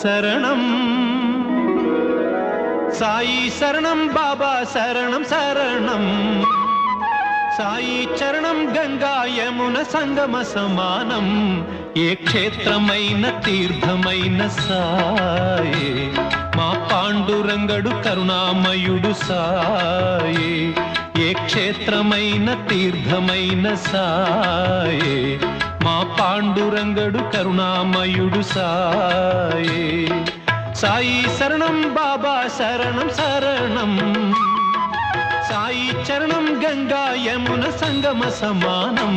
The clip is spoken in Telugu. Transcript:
శరణం సాయి శరణం బాబా శరణం శరణం సాయి చరణం గంగా యమున సంగమ సమానం ఏ క్షేత్రమైన తీర్థమైన సాయే మా పాండురంగడు కరుణామయుడు సాయే ఏ క్షేత్రమైన తీర్థమైన సాయే మా పాండురంగడు కరుణామయుడు సాయే సాయి శరణం బాబా శరణం శరణం సాయి చరణం గంగా యమున సంగమ సమానం